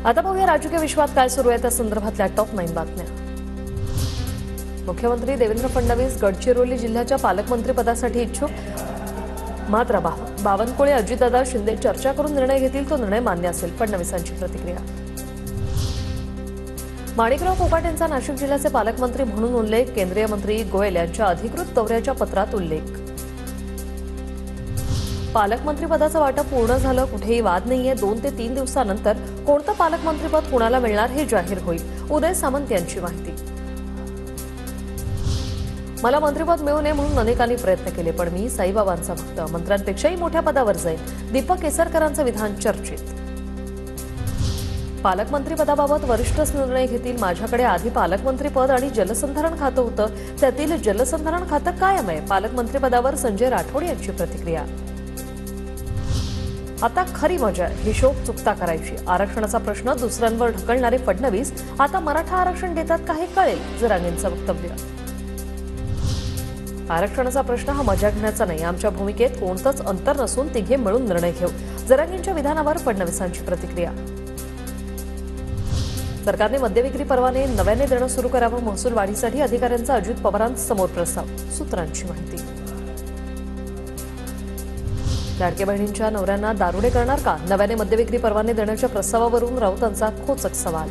आता बघूया राजकीय विश्वात काय सुरू आहे त्या संदर्भातल्या टॉप 9 बातम्या। मुख्यमंत्री देवेंद्र फडणवीस गडचिरोली जिल्ह्याच्या पालकमंत्रीपदासाठी इच्छुक, मात्र बावनकुळे अजितदादा शिंदे चर्चा करून निर्णय घेतील तो निर्णय मान्य असेल, फडणवीसांची प्रतिक्रिया। माणिकराव कोकाटे यांचा नाशिक जिल्ह्याचे पालकमंत्री म्हणून उल्लेख, केंद्रीय मंत्री गोयल यांच्या अधिकृत दौऱ्याच्या पत्रात उल्लेख। पालकमंत्रीपदाचं वाटप पूर्ण झालं, कुठेही वाद नाहीये। 2 ते 3 दिवसानंतर कोणतं पालकमंत्रीपद कुणाला मिळणार हे जाहीर होईल, उदय सामंत यांची माहिती। मला मंत्रिपद मिळू नये म्हणून अनेकांनी प्रयत्न केले, पण मी साईबाबांचा भक्त, मंत्र्यांपेक्षाही मोठ्या पदावर जाईल, दीपक केसरकरांचं विधान चर्चेत। पालकमंत्रीपदाबाबत वरिष्ठच निर्णय घेतील, माझ्याकडे आधी पालकमंत्रीपद आणि जलसंधारण खातं होतं, त्यातील जलसंधारण खातं कायम आहे, पालकमंत्रीपदावर संजय राठोड यांची प्रतिक्रिया। आता खरी मजा हिशोब चुकता करायची, आरक्षणाचा प्रश्न दुसऱ्यांवर ढकलणारे फडणवीस आता मराठा आरक्षण देतात का हे कळेल, जरांगेंचं वक्तव्य। आरक्षणाचा प्रश्न हा मजा घेण्याचा नाही, आमच्या भूमिकेत कोणतंच अंतर नसून तिघे मिळून निर्णय घेऊ, जरांगेंच्या विधानावर फडणवीसांची प्रतिक्रिया। सरकारने मद्यविक्री परवाने नव्याने देणं सुरू करावं, महसूल वाढीसाठी अधिकाऱ्यांचा अजित पवारांसमोर प्रस्ताव, सूत्रांची माहिती। लाडक्या बहिणींच्या नवऱ्यांना दारुडे करणार का, नव्याने मद्यविक्री परवाने देण्याच्या प्रस्तावावरून राऊतांचा खोचक सवाल।